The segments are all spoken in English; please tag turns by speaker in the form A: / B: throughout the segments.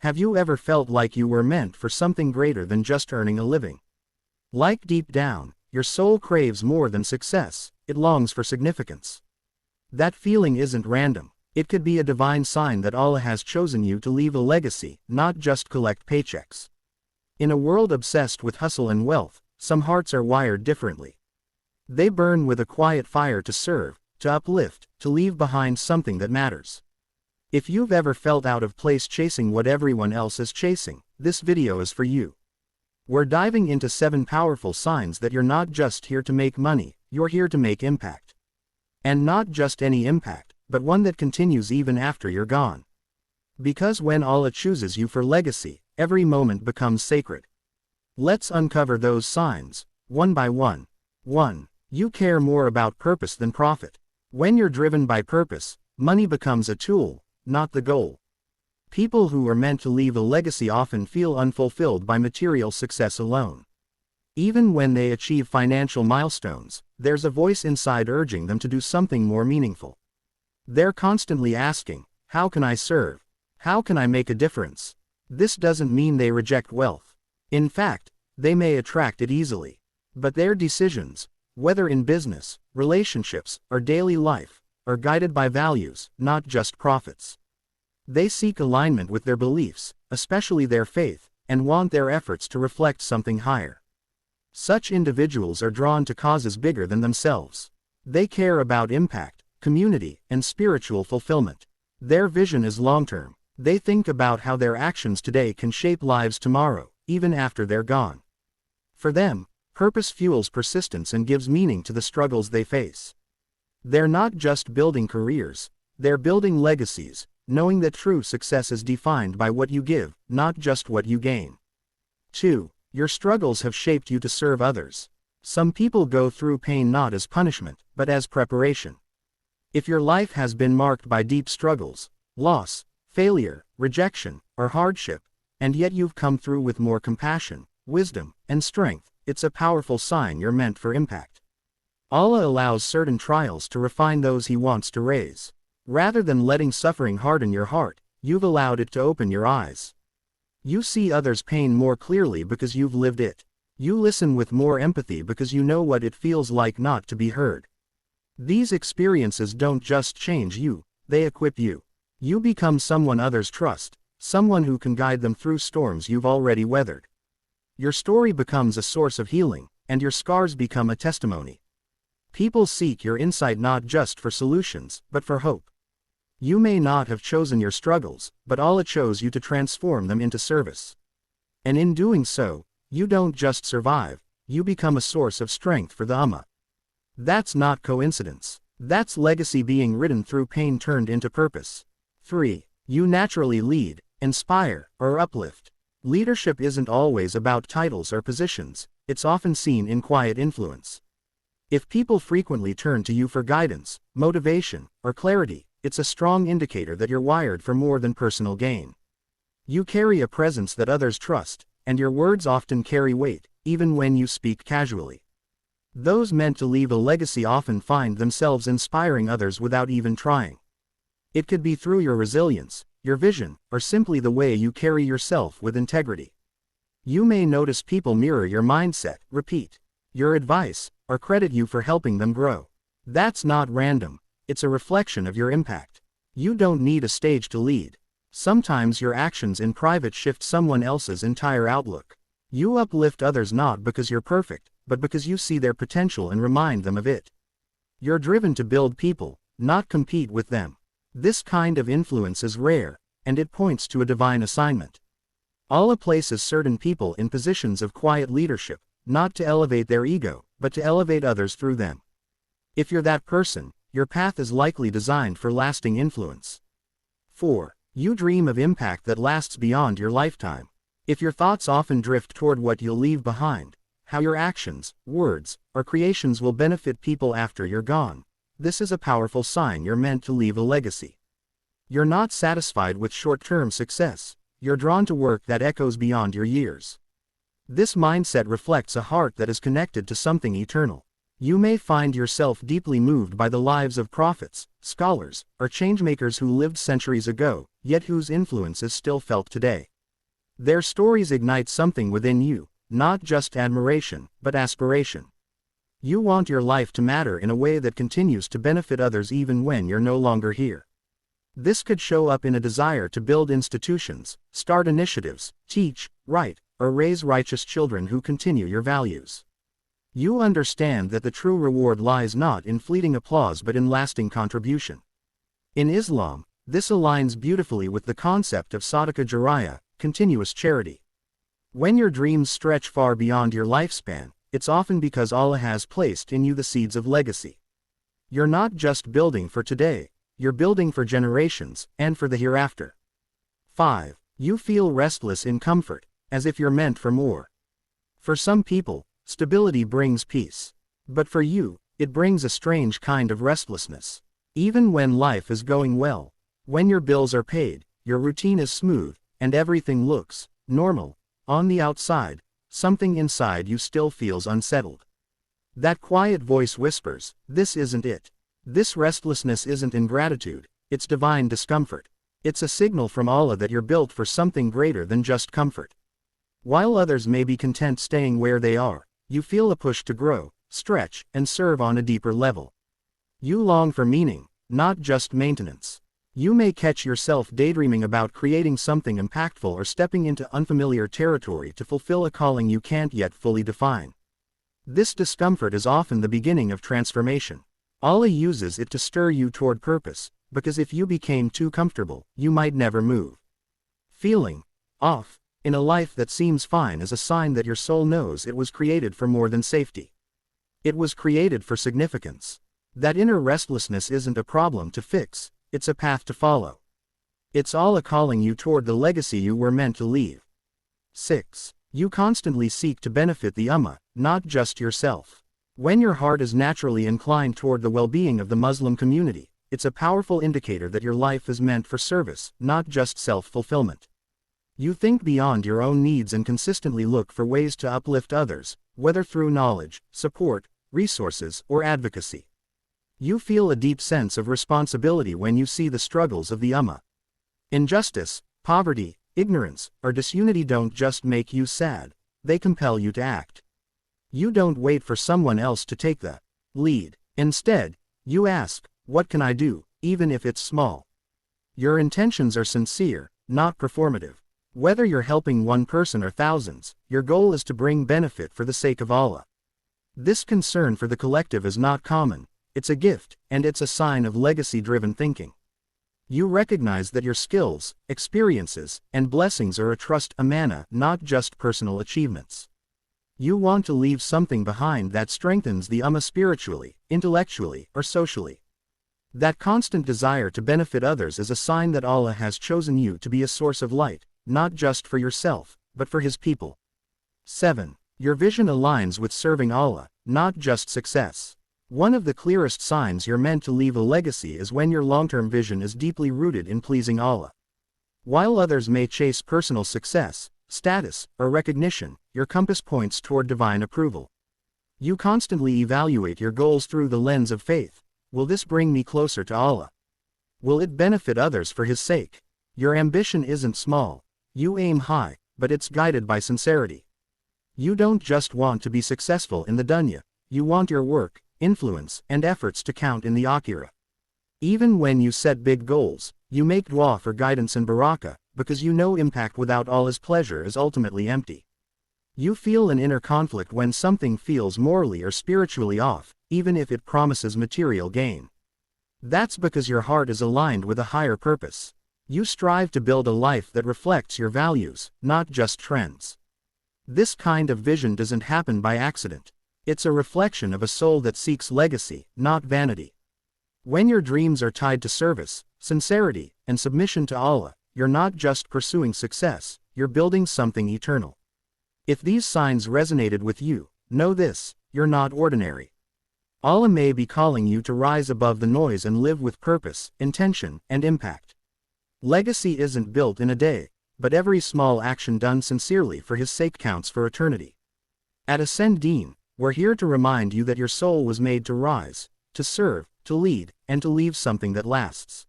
A: Have you ever felt like you were meant for something greater than just earning a living? Like deep down, your soul craves more than success, it longs for significance. That feeling isn't random. It could be a divine sign that Allah has chosen you to leave a legacy, not just collect paychecks. In a world obsessed with hustle and wealth, some hearts are wired differently. They burn with a quiet fire to serve, to uplift, to leave behind something that matters. If you've ever felt out of place chasing what everyone else is chasing, this video is for you. We're diving into 7 powerful signs that you're not just here to make money, you're here to make impact. And not just any impact, but one that continues even after you're gone. Because when Allah chooses you for legacy, every moment becomes sacred. Let's uncover those signs, one by one. 1. You care more about purpose than profit. When you're driven by purpose, money becomes a tool, not the goal. People who are meant to leave a legacy often feel unfulfilled by material success alone. Even when they achieve financial milestones, there's a voice inside urging them to do something more meaningful. They're constantly asking, how can I serve? How can I make a difference? This doesn't mean they reject wealth. In fact, they may attract it easily. But their decisions, whether in business, relationships, or daily life, are guided by values, not just profits. They seek alignment with their beliefs, especially their faith, and want their efforts to reflect something higher. Such individuals are drawn to causes bigger than themselves. They care about impact, community, and spiritual fulfillment. Their vision is long-term. They think about how their actions today can shape lives tomorrow, even after they're gone. For them, purpose fuels persistence and gives meaning to the struggles they face. They're not just building careers, they're building legacies, knowing that true success is defined by what you give, not just what you gain. 2. Your struggles have shaped you to serve others. Some people go through pain not as punishment, but as preparation. If your life has been marked by deep struggles, loss, failure, rejection, or hardship, and yet you've come through with more compassion, wisdom, and strength, it's a powerful sign you're meant for impact. Allah allows certain trials to refine those He wants to raise. Rather than letting suffering harden your heart, you've allowed it to open your eyes. You see others' pain more clearly because you've lived it. You listen with more empathy because you know what it feels like not to be heard. These experiences don't just change you, they equip you. You become someone others trust, someone who can guide them through storms you've already weathered. Your story becomes a source of healing, and your scars become a testimony. People seek your insight not just for solutions, but for hope. You may not have chosen your struggles, but Allah chose you to transform them into service. And in doing so, you don't just survive, you become a source of strength for the Ummah. That's not coincidence. That's legacy being written through pain turned into purpose. 3. You naturally lead, inspire, or uplift. Leadership isn't always about titles or positions, it's often seen in quiet influence. If people frequently turn to you for guidance, motivation, or clarity, it's a strong indicator that you're wired for more than personal gain. You carry a presence that others trust, and your words often carry weight, even when you speak casually. Those meant to leave a legacy often find themselves inspiring others without even trying. It could be through your resilience, your vision, or simply the way you carry yourself with integrity. You may notice people mirror your mindset, repeat your advice, or credit you for helping them grow. That's not random, it's a reflection of your impact. You don't need a stage to lead. Sometimes your actions in private shift someone else's entire outlook. You uplift others not because you're perfect, but because you see their potential and remind them of it. You're driven to build people, not compete with them. This kind of influence is rare, and it points to a divine assignment. Allah places certain people in positions of quiet leadership, not to elevate their ego, but to elevate others through them. If you're that person, your path is likely designed for lasting influence. 4. You dream of impact that lasts beyond your lifetime. If your thoughts often drift toward what you'll leave behind, how your actions, words, or creations will benefit people after you're gone, this is a powerful sign you're meant to leave a legacy. You're not satisfied with short-term success, you're drawn to work that echoes beyond your years. This mindset reflects a heart that is connected to something eternal. You may find yourself deeply moved by the lives of prophets, scholars, or changemakers who lived centuries ago, yet whose influence is still felt today. Their stories ignite something within you, not just admiration, but aspiration. You want your life to matter in a way that continues to benefit others even when you're no longer here. This could show up in a desire to build institutions, start initiatives, teach, write, or raise righteous children who continue your values. You understand that the true reward lies not in fleeting applause but in lasting contribution. In Islam, this aligns beautifully with the concept of sadaqah jariyah, continuous charity. When your dreams stretch far beyond your lifespan, it's often because Allah has placed in you the seeds of legacy. You're not just building for today, you're building for generations, and for the hereafter. 5. You feel restless in comfort, as if you're meant for more. For some people, stability brings peace. But for you, it brings a strange kind of restlessness. Even when life is going well, when your bills are paid, your routine is smooth, and everything looks normal on the outside, something inside you still feels unsettled. That quiet voice whispers, "This isn't it." This restlessness isn't ingratitude, it's divine discomfort. It's a signal from Allah that you're built for something greater than just comfort. While others may be content staying where they are, you feel a push to grow, stretch, and serve on a deeper level. You long for meaning, not just maintenance. You may catch yourself daydreaming about creating something impactful or stepping into unfamiliar territory to fulfill a calling you can't yet fully define. This discomfort is often the beginning of transformation. Allah uses it to stir you toward purpose, because if you became too comfortable, you might never move. Feeling off in a life that seems fine is a sign that your soul knows it was created for more than safety. It was created for significance. That inner restlessness isn't a problem to fix, it's a path to follow. It's Allah calling you toward the legacy you were meant to leave. 6. You constantly seek to benefit the Ummah, not just yourself. When your heart is naturally inclined toward the well-being of the Muslim community, it's a powerful indicator that your life is meant for service, not just self-fulfillment. You think beyond your own needs and consistently look for ways to uplift others, whether through knowledge, support, resources, or advocacy. You feel a deep sense of responsibility when you see the struggles of the Ummah. Injustice, poverty, ignorance, or disunity don't just make you sad, they compel you to act. You don't wait for someone else to take the lead. Instead, you ask, "What can I do, even if it's small?" Your intentions are sincere, not performative. Whether you're helping one person or thousands, your goal is to bring benefit for the sake of Allah. This concern for the collective is not common, it's a gift, and it's a sign of legacy-driven thinking. You recognize that your skills, experiences, and blessings are a trust amana, not just personal achievements. You want to leave something behind that strengthens the Ummah spiritually, intellectually, or socially. That constant desire to benefit others is a sign that Allah has chosen you to be a source of light, not just for yourself, but for His people. 7. Your vision aligns with serving Allah, not just success. One of the clearest signs you're meant to leave a legacy is when your long-term vision is deeply rooted in pleasing Allah. While others may chase personal success, status, or recognition, your compass points toward divine approval. You constantly evaluate your goals through the lens of faith. Will this bring me closer to Allah? Will it benefit others for His sake? Your ambition isn't small. You aim high, but it's guided by sincerity. You don't just want to be successful in the dunya, you want your work, influence, and efforts to count in the akhirah. Even when you set big goals, you make dua for guidance and barakah, because you know impact without Allah's pleasure is ultimately empty. You feel an inner conflict when something feels morally or spiritually off, even if it promises material gain. That's because your heart is aligned with a higher purpose. You strive to build a life that reflects your values, not just trends. This kind of vision doesn't happen by accident. It's a reflection of a soul that seeks legacy, not vanity. When your dreams are tied to service, sincerity, and submission to Allah, you're not just pursuing success, you're building something eternal. If these signs resonated with you, know this, you're not ordinary. Allah may be calling you to rise above the noise and live with purpose, intention, and impact. Legacy isn't built in a day, but every small action done sincerely for His sake counts for eternity. At Ascend Deen, We're here to remind you that your soul was made to rise, to serve, to lead, and to leave something that lasts.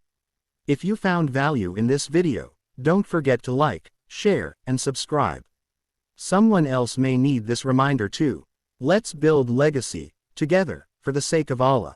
A: If you found value in this video, don't forget to like, share, and subscribe. Someone else may need this reminder too. Let's build legacy, together, for the sake of Allah.